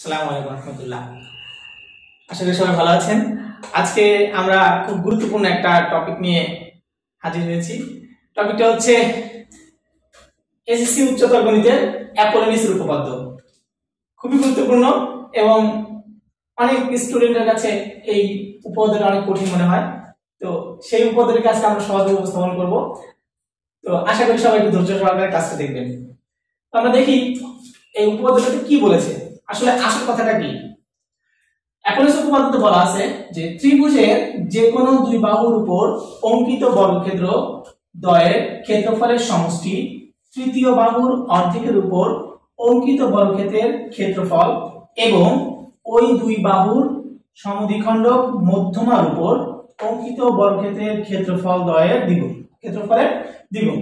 আসসালামু আলাইকুম রাহমাতুল্লাহ। আশা করি সবাই ভালো আছেন। আজকে আমরা খুব গুরুত্বপূর্ণ একটা টপিক নিয়ে হাজির হয়েছি। টপিকটা হচ্ছে এসএসসি উচ্চতর গণিতের অ্যাপোলোনিসের উপপাদ্য। খুবই গুরুত্বপূর্ণ এবং অনেক স্টুডেন্টের কাছে এই উপপাদ্যটা অনেক কঠিন মনে হয়। তো সেই উপপাদ্যের কাজটা আমরা সহজে উপস্থাপন করব। তো আশা করি সবাই একটু ধৈর্য সহকারে কাজটা দেখবেন। আমরা দেখি এই উপপাদ্যটাতে কি বলেছে, আসলে আসল কথাটা কি। অ্যাপোলোনিস উপপাদ্যতে বলা আছে যে ত্রিভুজের যে কোনো দুই বাহুর উপর অঙ্কিত বর্গক্ষেত্র দ্বয়ের ক্ষেত্রফলের সমষ্টি তৃতীয় বাহুর অর্ধেকের উপর অঙ্কিত বর্গক্ষেত্রের ক্ষেত্রফল এবং ওই দুই বাহুর সমদ্বিখণ্ডক মধ্যমার উপর অঙ্কিত বর্গক্ষেত্রের ক্ষেত্রফল দ্বয়ের দ্বিগুণ, ক্ষেত্রফলের দ্বিগুণ।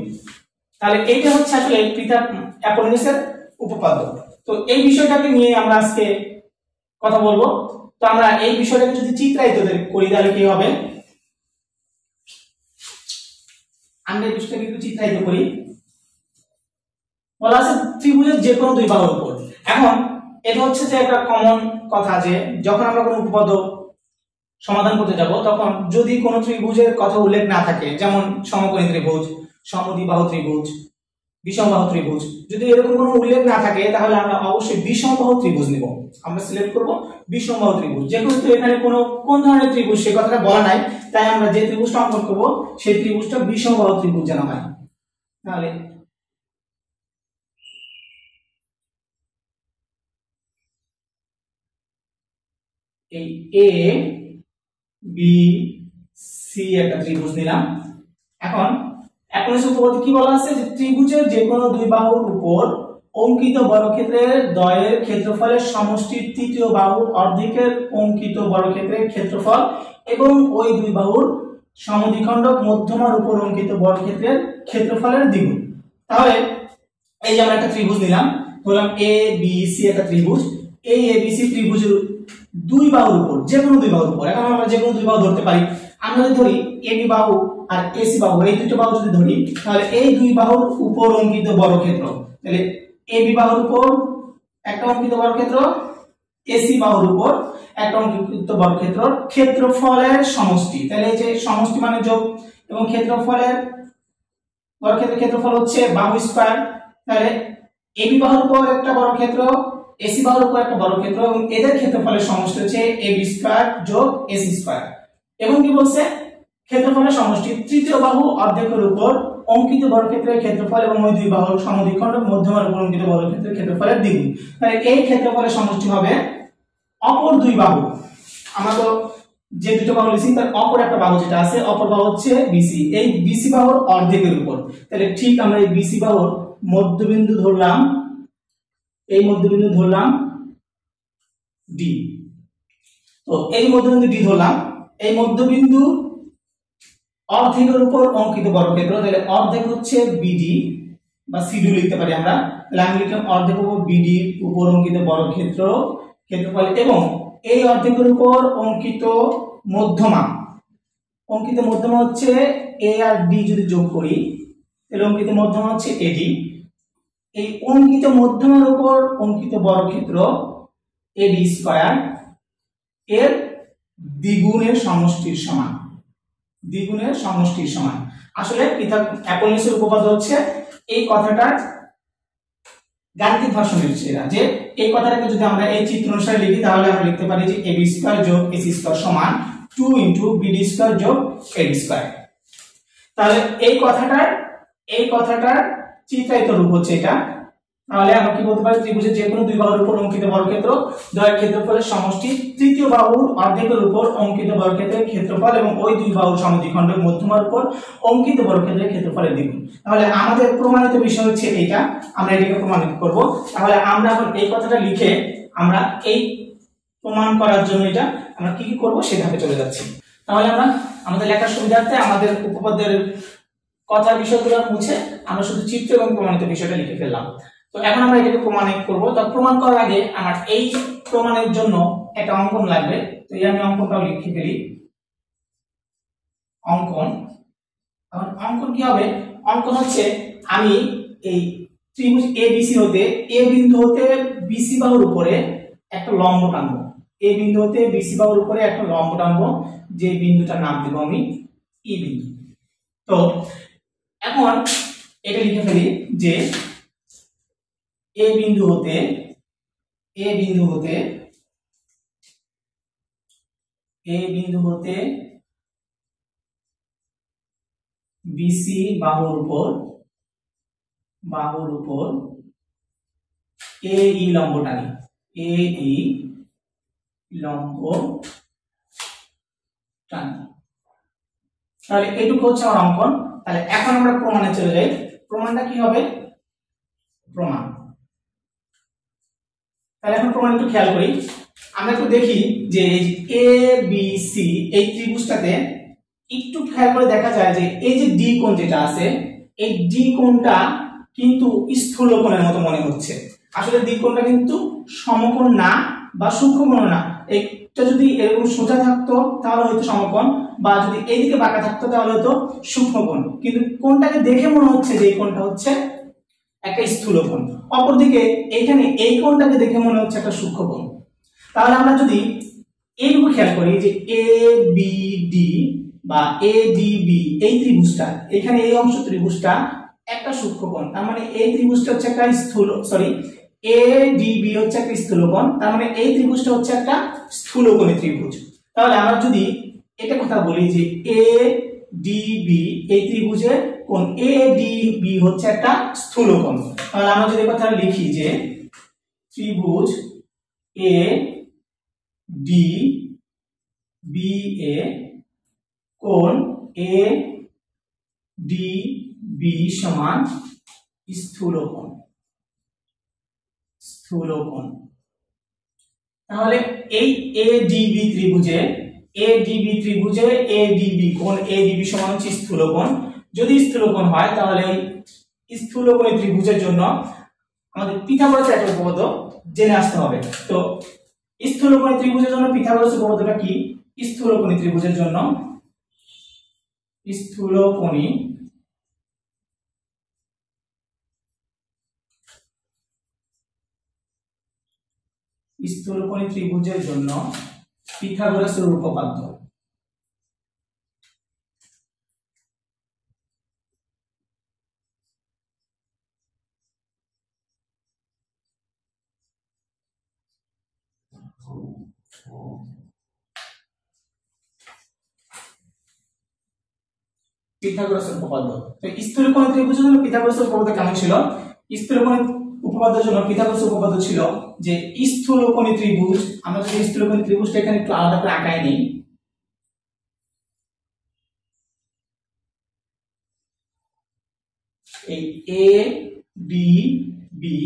তাহলে এইটা হচ্ছে আসলে অ্যাপোলোনিসের উপপাদ্য। তো এই বিষয়টাকে নিয়ে আমরা আজকে কথা বলবো। তো আমরা এই বিষয়টাকে যদি চিত্রায়িত করি তাহলে কি হবে, আমরা এই বিষয়টাকে একটু চিত্রায়িত করি। বলা আছে ত্রিভুজের যে কোনো দুই বাহুর উপর। এখন এটা হচ্ছে যে একটা কমন কথা যে যখন আমরা কোনো উপপাদ্য সমাধান করতে যাব তখন যদি কোনো ত্রিভুজের কথা উল্লেখ না থাকে, যেমন সমকোণী ত্রিভুজ, সমদ্বিবাহু ত্রিভুজ, বিষমবাহু ত্রিভুজ, যদি এরকম কোনো উল্লেখ না থাকে তাহলে আমরা অবশ্যই বিষমবাহু ত্রিভুজ নিব। আমরা সিলেক্ট করব বিষমবাহু ত্রিভুজ। যেহেতু এখানে কোন ধরনের ত্রিভুজ সে কথাটা বলা নাই, তাই আমরা যে ত্রিভুজটা অঙ্কন করব সেই ত্রিভুজটা বিষমবাহু ত্রিভুজ যেন হয়। তাহলে এই এ বি সি একটা ত্রিভুজ নিলাম। এখন অ্যাপোলোনিস উপপাদ্যে কি বলা আছে যে ত্রিভুজের যে কোনো দুই বাহুর উপর অঙ্কিত বর্গক্ষেত্রের দ্বয়ের ক্ষেত্রফলের সমষ্টি তৃতীয় বাহুর অর্ধেকের অঙ্কিত বর্গক্ষেত্রের ক্ষেত্রফল এবং ওই দুই বাহুর সমদ্বিখণ্ডক মধ্যমার উপর অঙ্কিত বর্গক্ষেত্রের ক্ষেত্রফলের দ্বিগুণ। তাহলে এই যে আমরা একটা ত্রিভুজ নিলাম, ধরলাম এ বি সি একটা ত্রিভুজ। এই এ বি সি ত্রিভুজের দুই বাহুর উপর, যে কোনো দুই বাহুর উপর, এখন আমরা যে কোনো দুই বাহু ধরতে পারি। আমরা যদি ধরি এ বি বাহু আর এসি বাহু, এই দুটো বাহু যদি ধরি তাহলে এই দুই বাহুর উপর অঙ্কিত বর্গক্ষেত্র, তাহলে এ বি বাহুর উপর একটা অঙ্কিত বর্গক্ষেত্র, এসি বাহুর উপর একটা অঙ্কিত বর্গক্ষেত্র ক্ষেত্রফলের সমষ্টি। তাহলে এই যে সমষ্টি মানে যোগ, এবং ক্ষেত্রফলের বর্গক্ষেত্রের ক্ষেত্রফল হচ্ছে বাহু স্কয়ার। তাহলে এ বি বাহুর উপর একটা বর্গক্ষেত্র, এসি বাহুর উপর একটা বর্গক্ষেত্র, এবং এদের ক্ষেত্রফলের সমষ্টি হচ্ছে এ বি স্কয়ার যোগ এসি স্কয়ার। এবং কি বলছে, ক্ষেত্রফলের সমষ্টি তৃতীয় বাহু অর্ধেকের উপর অঙ্কিত বর্গক্ষেত্রের ক্ষেত্রফল এবং ওই দুই বাহুর সমদ্বিখণ্ডক মধ্যমার উপর অঙ্কিত বর্গক্ষেত্রের ক্ষেত্রফলের দ্বিগুণ। তাহলে এই ক্ষেত্রফলের সমষ্টি হবে অপর দুই বাহু। আমরা তো যে দুটো বাহু লিখছি তার অপর একটা বাহু যেটা আছে, অপর বাহু হচ্ছে বিসি, এই বিসি বাহুর অর্ধেকের উপর। তাহলে ঠিক আমরা এই বিসি বাহুর মধ্যবিন্দু ধরলাম, এই মধ্যবিন্দু ধরলাম ডি। তো এই মধ্যবিন্দু ডি ধরলাম, এই মধ্যবিন্দু অর্ধেকের উপর অঙ্কিত বর্গক্ষেত্র, তাহলে অর্ধেক হচ্ছে বিডি বা সিডি লিখতে পারি আমরা। তাহলে আমি লিখলাম অর্ধেক উপর বিডি উপর অঙ্কিত বর্গক্ষেত্র ক্ষেত্রফল এবং এই অর্ধেকের উপর অঙ্কিত মধ্যমা। অঙ্কিত মধ্যমা হচ্ছে এ আর ডি, যদি যোগ করি তাহলে অঙ্কিত মধ্যমা হচ্ছে এডি। এই অঙ্কিত মধ্যমার উপর অঙ্কিত বর্গক্ষেত্র এবি স্কয়ার এর দ্বিগুণের সমষ্টির সমান, দ্বিগুণের সমষ্টির সমান। আসলে অ্যাপোলোনিসের উপপাদ্য হচ্ছে এই কথাটার গাণিতিক ভাষণ হচ্ছে যে এই কথাটাকে যদি আমরা এই চিত্র অনুসারে লিখি তাহলে আমরা লিখতে পারি যে এবি স্কয়ার যোগ এসি স্কয়ার সমান 2 ইনটু বিডি স্কয়ার যোগ এডি স্কয়ার। তাহলে এই কথাটার চিত্রায়িত রূপ হচ্ছে এটা। তাহলে আমরা কি বলতে পারি, ত্রিভুজের যে কোনো দুই বাহুর উপর অঙ্কিত বর্গক্ষেত্র দ্বয়ের ক্ষেত্রফলের সমষ্টি তৃতীয় বাহুর অর্ধেকের উপর অঙ্কিত বর্গক্ষেত্রের ক্ষেত্রফল এবং ওই দুই বাহুর সমদ্বিখণ্ডক মধ্যমার উপর অঙ্কিত বর্গক্ষেত্রের ক্ষেত্রফলের দ্বিগুণ। তাহলে আমাদের প্রমাণিত বিষয় হচ্ছে এইটা, আমরা এটাকে প্রমাণিত করব। তাহলে আমরা এখন এই কথাটা লিখে আমরা এই প্রমাণ করার জন্য এটা আমরা কি কি করব সেই ধাপে চলে যাচ্ছি। তাহলে আমরা আমাদের লেখার সুবিধার্থে আমাদের উপপাদ্যের কথার বিষয়গুলো মুছে আমরা শুধু চিত্র এবং প্রমাণিত বিষয়টা লিখে ফেললাম। তো এখন আমরা এটাকে প্রমাণিত করব। তো প্রমাণ করার আগে আমার এই প্রমাণের জন্য একটা অঙ্কন লাগবে। তো এই আমি অঙ্কনটাও লিখে ফেলি। অঙ্কন, এখন অঙ্কন কি হবে, অঙ্কন হচ্ছে আমি এই ত্রিভুজ এবিসি হতে এ বিন্দু হতে বিসি বাহুর উপরে একটা লম্ব টানবো, এই বিন্দু হতে বিসি বাহুর উপরে একটা লম্ব টানবো, যে বিন্দুটার নাম দেবো আমি ই বিন্দু। তো এখন এটা লিখে ফেলি যে এ বিন্দু হতে বিসি বাহুর উপর এ ই লম্ব টানি, এ ই লম্ব টানি। তাহলে এটুকু হচ্ছে আমার অঙ্কন। তাহলে এখন আমরা প্রমাণে চলে যাই। প্রমাণটা কি হবে? প্রমাণ, তাহলে এখন প্রমাণ একটু খেয়াল করি। আমরা একটু দেখি যে এ বি সি এই ত্রিভুজটাতে একটু খেয়াল করে দেখা যায় যে এই যে ডি কোণ যেটা আছে, এই ডি কোণটা কিন্তু স্থূল কোণের মতো মনে হচ্ছে। আসলে ডি কোণটা কিন্তু সমকোণ না বা সূক্ষ্মকোণ না। এটা যদি এরকম সোজা থাকতো তাহলে হয়তো সমকোণ, বা যদি এইদিকে বাঁকা থাকতো তাহলে হয়তো সূক্ষ্মকোণ, কিন্তু কোণটাকে দেখে মনে হচ্ছে যে এই কোণটা হচ্ছে একটা স্থূল কোণ। অপরদিকে এখানে এই কোণটাকে দেখে মনে হচ্ছে একটা সূক্ষ্মকোণ। তাহলে আমরা যদি এইটুকু খেয়াল করি যে এ বি ডি বা এ ডি বি এই ত্রিভুজটা, এখানে এই অংশ ত্রিভুজটা একটা সূক্ষ্মকোণ, তার মানে এই ত্রিভুজটা হচ্ছে একটা এ ডি বি হচ্ছে একটা স্থূলকোণ, তার মানে এই ত্রিভুজটা হচ্ছে একটা স্থূলকোণী ত্রিভুজ। তাহলে আমরা যদি এটা কথা বলি যে এ ডি বি এই ত্রিভুজের কোণ এ ডি বি হচ্ছে একটা স্থূলকোণ, তাহলে আমরা যদি কথা লিখি যে ত্রিভুজ এ ডি বি এ কোণ এ ডি বি সমান স্থূলকোণ। তাহলে এই এডিবি ত্রিভুজে এডিবি কোণ এডিবি সমান হচ্ছে স্থূলকোণ। যদি স্থূলকোণ হয় তাহলে এই স্থূলকোণী ত্রিভুজের জন্য আমাদের পিথাগোরাসের একটা উপপাদ্য জেনে আসতে হবে। তো স্থূলকোণী ত্রিভুজের জন্য পিথাগোরাসের উপপাদ্যটা কি? স্থূলকোণী ত্রিভুজের জন্য স্থূলকোণী ত্রিভুজের জন্য পিথাগোরাসের উপপাদ্য। পিথাগোরাসের উপপাদ্য। তো স্থূলকোণী ত্রিভুজের জন্য পিথাগোরাসের উপপাদ্য কেমন ছিল? স্থূলকোণী উপপাদ্যের জন্য পিথাগোরাসের উপপাদ্য ছিল যে স্থূলকোণী ত্রিভুজ, আমরা যদি স্থূলকোণী ত্রিভুজটা এখানে একটু আলাদা করে আঁকাই নিই, এই এ ডি বি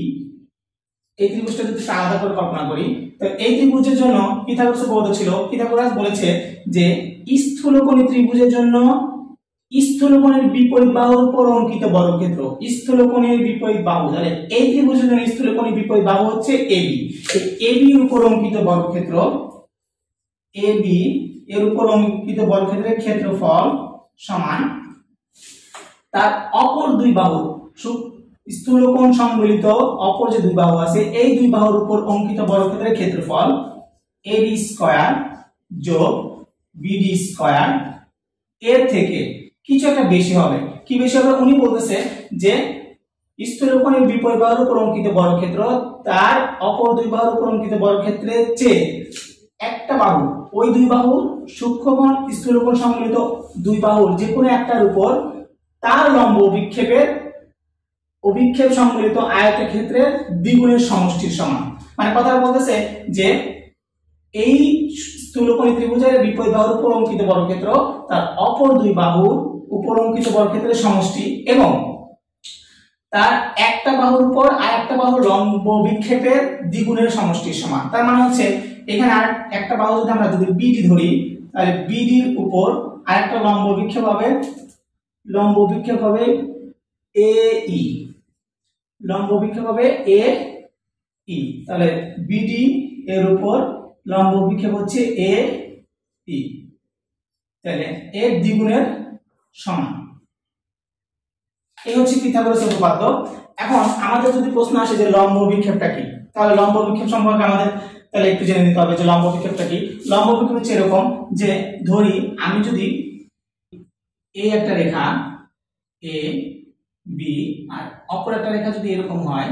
এই ত্রিভুজটা যদি আলাদা করে কল্পনা করি, তো এই ত্রিভুজের জন্য পিথাগোরাসের উপপাদ্য ছিল, পিথাগোরাস বলেছে যে স্থূলকোণী ত্রিভুজের জন্য স্থূলকোণের বিপরীত বাহুর উপর অঙ্কিত বর্গক্ষেত্র, স্থূলকোণের বিপরীত বাহু, তাহলে এই ত্রিভুজের জন্য স্থূলকোণের বিপরীত বাহু হচ্ছে এবি, এই এবি এর উপর অঙ্কিত বর্গক্ষেত্র, এবি এর উপর অঙ্কিত বর্গক্ষেত্রের ক্ষেত্রফল সমান তার অপর দুই বাহু, স্থূলকোণ সম্মিলিত অপর যে দুই বাহু আছে এই দুই বাহুর উপর অঙ্কিত বর্গক্ষেত্রের ক্ষেত্রফল এবি স্কয়ার যোগ বিডি স্কয়ার এর থেকে কিছু একটা বেশি হবে। কি বেশি হবে? উনি বলতেছে যে স্থূলকোণের বিপরীত বাহুর উপর অঙ্কিত বর্গক্ষেত্র তার অপর দুই বাহুর উপর অঙ্কিত বর্গক্ষেত্রের চেয়ে একটা বাহু, ওই দুই বাহুর সূক্ষ্মকোণ স্থূলকোণ সম্মিলিত দুই বাহুর যে কোনো একটার উপর তার লম্ব অভিক্ষেপ সম্মিলিত আয়তক্ষেত্রের দ্বিগুণের সমষ্টির সমান। মানে কথা বলতেছে যে এই স্থূলকোণী ত্রিভুজের বিপরীত বাহুর উপর অঙ্কিত বর্গক্ষেত্র তার অপর দুই বাহুর উপর অঙ্কিত বর্গক্ষেত্রের সমষ্টি এবং তার একটা বাহুর উপর আর একটা বাহুর লম্ব বিক্ষেপের দ্বিগুণের সমষ্টির সমান। তার মানে হচ্ছে এখানে আর একটা বাহু যদি বিডি ধরি, তাহলে বিডির উপর আর একটা লম্ব বিক্ষেপ হবে এই, তাহলে বিডি এর উপর লম্ব বিক্ষেপ হচ্ছে এ ই, তাহলে এর দ্বিগুণের সমান। এই হচ্ছে পিথাগোরাসের উপপাদ্য। এখন আমাদের যদি প্রশ্ন আসে যে লম্ব বিক্ষেপটা কি, তাহলে লম্ব বিক্ষেপ সম্পর্কে আমাদের তাহলে একটু জেনে নিতে হবে যে লম্ব বিক্ষেপটা কি। লম্ব বিক্ষেপ হচ্ছে এরকম যে ধরি আমি যদি এই একটা রেখা এ বি আর অপর একটা রেখা যদি এরকম হয়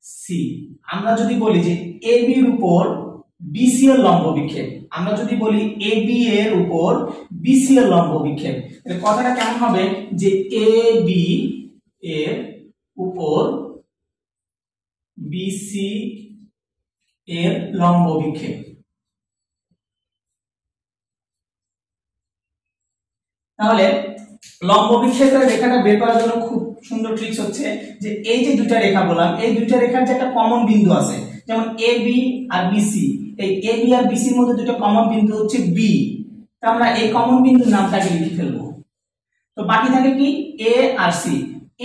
সি, আমরা যদি বলি যে এ বি এর উপর বিসি এর লম্ব বিক্ষেপ, আমরা যদি বলি এ বি এর উপর বিসি এর লম্ব বিক্ষেপ, তাহলে কথাটা কেমন হবে যে এ বি এর উপর বিসি এর লম্ব বিক্ষেপ। তাহলে লম্ব বিক্ষেপের রেখাটা বের করার জন্য খুব সুন্দর ট্রিক্স হচ্ছে যে এই যে দুইটা রেখা বললাম, এই দুইটা রেখার যে একটা কমন বিন্দু আছে, যেমন এ বি আর বিসি, এই এ বি আর বিসির মধ্যে দুটো কমন বিন্দু হচ্ছে বি, তো আমরা এই কমন বিন্দুর নামটাকে লিখে ফেলবো। তো বাকি থাকে কি এ আর সি।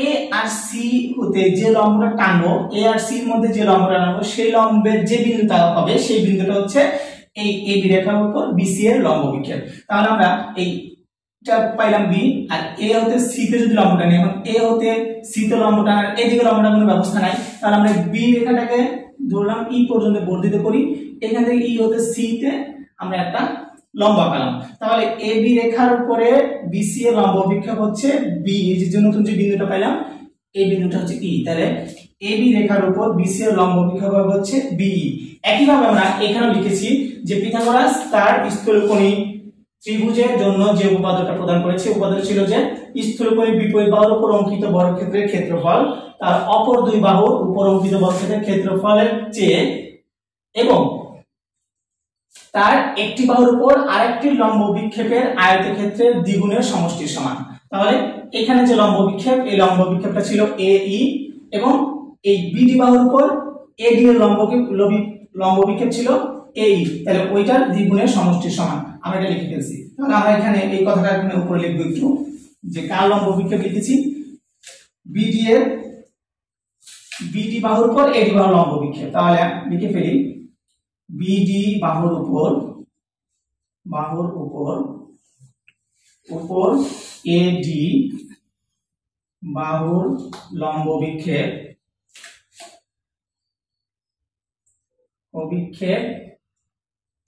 এ আর সি হতে যে লম্বটা টানবো, এ আর সি এর মধ্যে যে লম্বটা টানবো, সেই লম্বের যে বিন্দুটা হবে সেই বিন্দুটা হচ্ছে এই এ বি রেখার উপর বিসি এর লম্ব বিক্ষেপ। তাহলে আমরা এই পাইলাম বি, আর এ হতে সি তে যদি লম্ব টানি, এখন এ হতে সি তে লম্ব টানার এদিকে লম্ব টানার কোনো ব্যবস্থা নাই, তাহলে আমরা বি রেখাটাকে ধরলাম ই পর্যন্ত বর্ধিত করি, এখান থেকে ই হতে সি তে আমরা একটা লম্ব আঁকালাম। তাহলে এ বি রেখার উপরে বিসি এর লম্ব বিক্ষেপ হচ্ছে বি, এই যে নতুন যে বিন্দুটা পাইলাম এই বিন্দুটা হচ্ছে ই, তাহলে এ বি রেখার উপর বিসি এর লম্ব বিক্ষেপ হচ্ছে বি। একইভাবে আমরা এখানে লিখেছি যে পিথাগোরাস তার স্থূলকোণী ত্রিভুজের জন্য যে উপপাদ্যটা প্রদান করেছে, উপপাদ্য ছিল যে স্থূলকোণী বিপরীত বাহুর উপর অঙ্কিত বর্গক্ষেত্রের ক্ষেত্রফল তার অপর দুই বাহুর উপর অঙ্কিত বর্গক্ষেত্রের ক্ষেত্রফলের চেয়ে এবং তার একটি বাহুর উপর আরেকটি লম্ব বিক্ষেপের আয়তক্ষেত্রের দ্বিগুণের সমষ্টির সমান। তাহলে এখানে যে লম্ব বিক্ষেপ, এই লম্ব বিক্ষেপটা ছিল এ ই এবং এই বিডি বাহুর উপর এডি এর লম্ব বিক্ষেপ ছিল এই, তাহলে ওইটার দ্বিগুণের সমষ্টির সমান। আমরা এটা লিখে ফেলছি। তাহলে আমরা এখানে এই কথাটা এখানে উপরে লিখব একটু, যে কার লম্ব বিক্ষেপ লিখেছি, বিডি এর বিডি বাহুর উপর এডি বাহুর লম্ব বিক্ষেপ। তাহলে লিখে ফেলি বিডি বাহুর উপর এডি বাহুর লম্ব বিক্ষেপ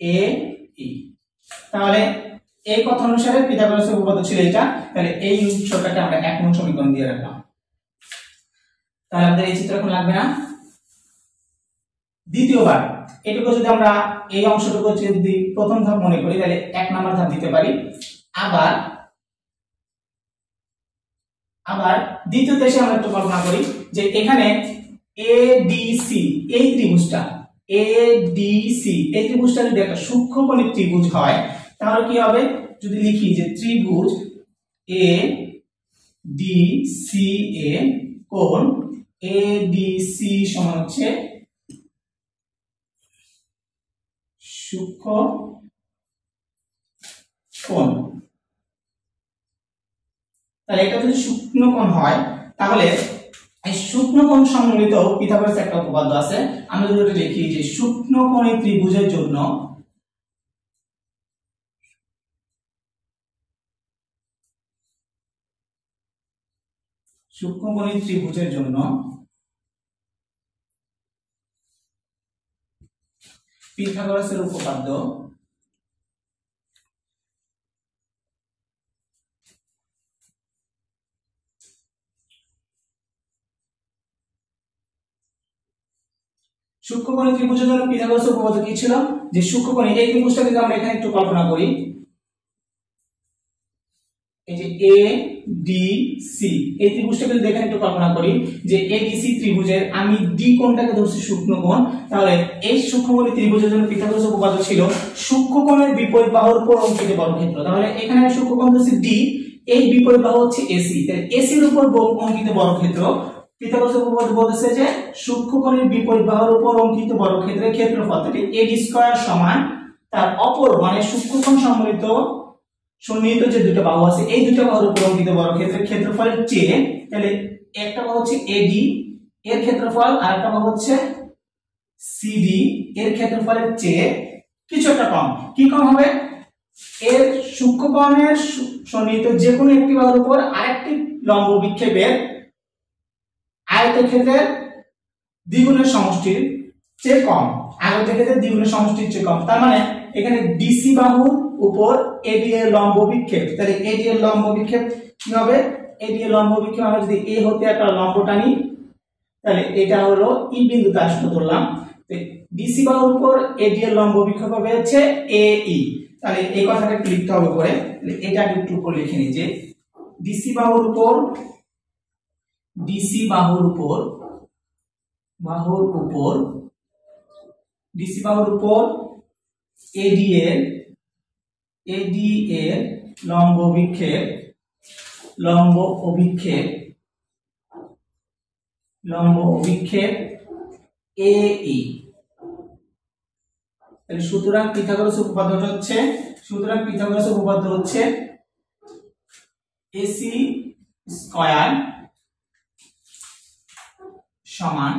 এ ই। তাহলে এই কথা অনুসারে পিথাগোরাসের উপপাদ্য ছিল এটা, তাহলে এই উৎসটাকে আমরা 1 নং সমীকরণ দিয়ে রাখলাম। তাহলে আমাদের এই চিত্র এখন লাগবে না। দ্বিতীয়বার এটুকু যদি আমরা এই অংশটুকু যদি প্রথম ধাপ মনে করি, তাহলে 1 নাম্বার ধাপ দিতে পারি। আবার দ্বিতীয়তে এসে আমরা একটু কল্পনা করি যে এখানে এডিসি এই ত্রিভুজটা এই ত্রিভুজটা যদি একটা সূক্ষ্মকোণী ত্রিভুজ হয়, তাহলে কি হবে, যদি লিখি যে ত্রিভুজ এ ডি সি এ কোণ এডিসি সমান হচ্ছে সূক্ষ্ম কোণ। তাহলে এটা যদি সূক্ষ্ম কোণ হয়, তাহলে এই সূক্ষ্ম কোণ সম্বলিত পিথাগোরাসের একটা উপপাদ্য আছে। আমরা যদি লিখি যে সূক্ষ্মকোণী ত্রিভুজের জন্য পিথাগোরাসের উপপাদ্য সূক্ষ্মকোণী ত্রিভুজের জন্য পিথাগোরাসের উপপাদ্য কি ছিল, যে সূক্ষ্মকোণী এই ত্রিভুজটা যদি আমরা এখানে একটু কল্পনা করি, এই যে এ ডি সি এই ত্রিভুজটাকে যদি এখানে একটু কল্পনা করি যে এডিসি ত্রিভুজের আমি ডি কোণটাকে ধরছি সূক্ষ্মকোণ, তাহলে এই সূক্ষ্মকোণী ত্রিভুজের জন্য পিথাগোরাসের উপপাদ্য ছিল সূক্ষ্মকোণের বিপরীত বাহুর উপর অঙ্কিত বর্গক্ষেত্র। তাহলে এখানে আমি সূক্ষ্মকোণ ধরছি ডি, এই বিপরীত বাহু হচ্ছে এসি, তাহলে এসির উপর অঙ্কিত বর্গক্ষেত্র পিথাগোরাসের উপপাদ্য বলতেছে যে সূক্ষ্মকোণের বিপরীত বাহুর উপর অঙ্কিত বর্গক্ষেত্রের ক্ষেত্রফল এডি স্কয়ার সমান তার অপর মানে সূক্ষ্মকোণ সম্বলিত সন্নিহিত যে দুটো বাহু আছে এই দুটো বাহুর উপর অঙ্কিত বর্গক্ষেত্রের ক্ষেত্রফলের চেয়ে, তাহলে একটা বাহু হচ্ছে এডি এর ক্ষেত্রফল আর একটা বাহু হচ্ছে সিডি এর ক্ষেত্রফলের চেয়ে কিছু একটা কম। কি কম হবে, এর সূক্ষ্মকোণের সন্নিহিত যে কোনো একটি বাহুর উপর আরেকটি লম্ব বিক্ষেপের আয়তক্ষেত্রের দ্বিগুণের সমষ্টির চেয়ে কম। আগে আগের ক্ষেত্রে দ্বিগুণের সমষ্টির চেয়ে কম, তার মানে এখানে ডিসি বাহুর উপর এডি এর লম্ব বিক্ষেপ, তাহলে এডি এর লম্ব বিক্ষেপ কি হবে? এডি এর লম্ব বিক্ষেপ আমরা যদি এ হতে একটা লম্ব টানি, তাহলে এটা হলো ই বিন্দুতে আসলে ধরলাম, ডিসি বাহুর উপর এডি এর লম্ব বিক্ষেপ হবে হচ্ছে এই। তাহলে এই কথাটা একটু লিখতে হবে পরে, এটা একটু উপর লিখে নিই যে ডিসি বাহুর উপর ডিসি বাহুর উপর এডি এর লম্ব অভিক্ষেপ এই। তাহলে সুতরাং পিথাগোরাস উপপাদ্য হচ্ছে এসি স্কয়ার সমান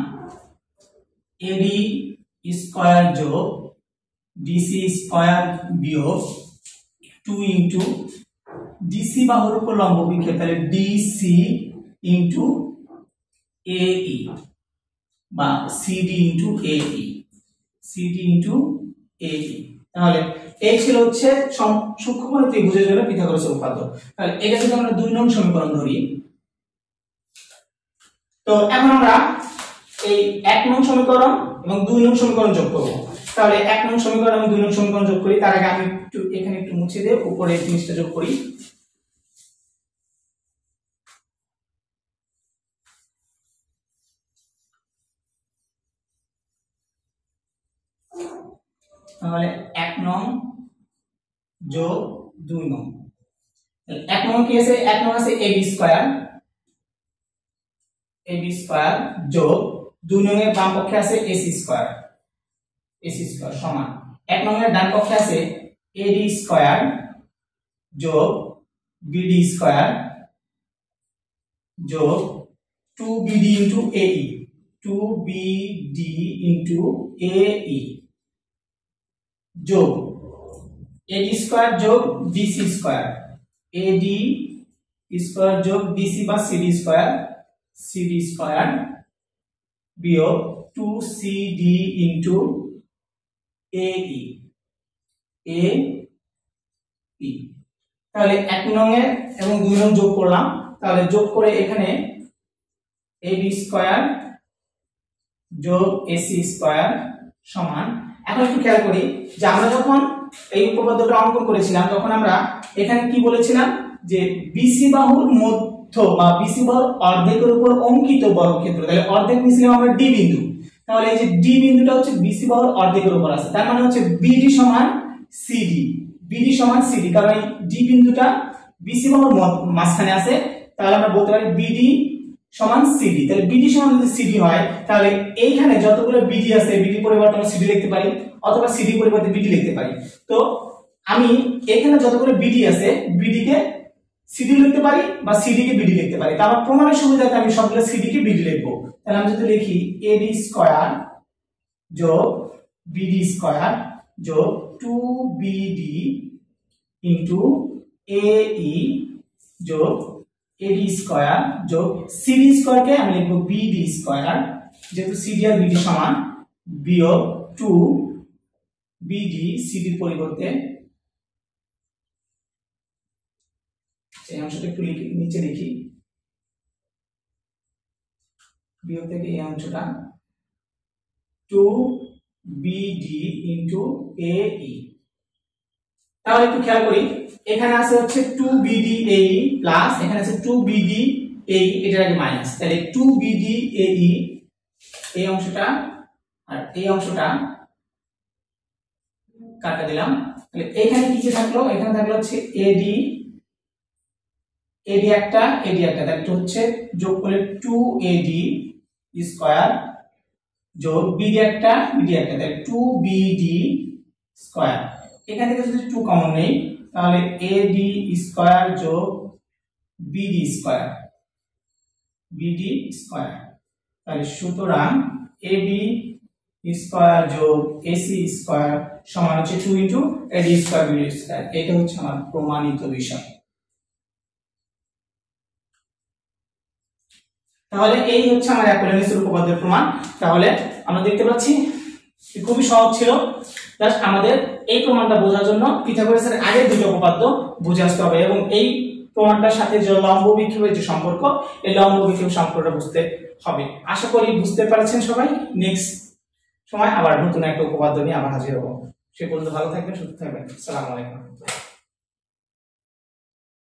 এডি স্কয়ার যোগ ডিসি স্কয়ার বিয়োগ 2 ইনটু ডিসি বাহুর উপর লম্ব বিক্ষেপ, তাহলে ডিসি ইনটু এই বা সিডি ইনটু এই। তাহলে এই ছিল হচ্ছে সূক্ষ্মকোণ ত্রিভুজের জন্য পিথাগোরাসের উপপাদ্য। তাহলে এটা যদি আমরা 2 নং সমীকরণ ধরি, তো এখন আমরা এই 1 নং সমীকরণ এবং 2 নং সমীকরণ যোগ করব। তাহলে 1 নং সমীকরণ এবং 2 নং সমীকরণ যোগ করি, তার আগে আমি এখানে একটু মুছে দেব, উপরে এই জিনিসটা যোগ করি। তাহলে 1 নং যোগ 2 নং, 1 নং কি আছে? 1 নং আছে ab স্কয়ার যোগ 2 নং এর বাম পক্ষে আছে ac স্কয়ার সমান 1 নং এর ডান পক্ষে আছে ad স্কয়ার যোগ bd স্কয়ার যোগ 2bd into ae 2bd into ae যোগ ad স্কয়ার যোগ bc স্কয়ার ad স্কয়ার যোগ bc বা cd স্কয়ার বিয়োগ 2cd ইনটু ae তাহলে 1 নং এর এবং 2 নং যোগ করলাম, তাহলে যোগ করে এখানে ab স্কয়ার যোগ ac স্কয়ার সমান, এখন একটু খেয়াল করি যে আমরা যখন এই উপপাদ্যটা অঙ্কন করেছিলাম তখন আমরা এখানে কি বলেছিলাম যে বিসি বাহুর মধ্য বা বিসি বাহুর অর্ধেকের উপর অঙ্কিত বর্গক্ষেত্র, তাহলে অর্ধেক নিয়েছিলাম আমরা ডি বিন্দু, তাহলে এই যে ডি বিন্দুটা হচ্ছে বিসি বাহুর অর্ধেকের উপর আছে, তার মানে হচ্ছে বিডি সমান সিডি, কারণ এই ডি বিন্দুটা বিসি বাহুর মাঝখানে আছে, তাহলে আমরা বলতে পারি বিডি সমান সিডি। তাহলে বিডি সমান যদি সিডি হয়, তাহলে এইখানে যতগুলো বিডি আছে বিডি পরিবর্তে আমরা সিডি লিখতে পারি, অথবা সিডি পরিবর্তে বিডি লিখতে পারি। তো আমি এখানে যতগুলো বিডি আছে বিডি কে সিডি লিখতে পারি বা সিডি কে বিডি লিখতে পারি, তার প্রমাণের সুবিধাতে আমি সবগুলো সিডি কে বিডি লিখবো। তাহলে আমি যদি লিখি এডি স্কয়ার যোগ বিডি স্কয়ার যোগ 2bd ইনটু ae যোগ ad স্কয়ার যোগ cd স্কয়ার কে আমি লিখব bd স্কয়ার, যেহেতু cd আর bd সমান, বিয়োগ 2bd cd এর পরিবর্তে এই অংশটা একটু নিচে লিখি, বিয়োগ থেকে এই অংশটা 2bd ইনটু ae। তাহলে একটু খেয়াল করি, এখানে আছে হচ্ছে 2bd ae প্লাস এখানে আছে 2bd ae, এটার আগে মাইনাস, তাহলে 2bd ae এই অংশটা আর এই অংশটা কাটা দিলাম। তাহলে এখানে কি কি থাকলো? এখানে থাকলো হচ্ছে ad একটা, তাহলে এটা হচ্ছে যোগ করলে 2ad স্কয়ার যোগ bd একটা, তাহলে 2bd স্কয়ার। এখান থেকে যদি 2 কমন নেই, তাহলে ad স্কয়ার যোগ bd স্কয়ার, তাহলে সুতরাং ab স্কয়ার যোগ ac স্কয়ার সমান হচ্ছে 2 into ad square bd square. এটা হচ্ছে আমার প্রমাণিত বিষয়। তাহলে এই হচ্ছে আমার অ্যাপোলোনিয়াসের উপপাদ্যের প্রমাণ। তাহলে আমরা দেখতে পাচ্ছি খুবই সহজ ছিল। জাস্ট আমাদের এই প্রমাণটা বোঝার জন্য পিথাগোরাসের আগের দুটো উপপাদ্য বুঝে আসতে হবে এবং এই প্রমাণটার সাথে যে লম্ব বিক্ষেপের যে সম্পর্ক, এই লম্ব বিক্ষেপ সম্পর্কটা বুঝতে হবে। আশা করি বুঝতে পারছেন সবাই। নেক্সট সময় আবার নতুন একটা উপপাদ্য নিয়ে আবার হাজির হবো। সে পর্যন্ত ভালো থাকবেন, সুস্থ থাকবেন। আসসালামু আলাইকুম।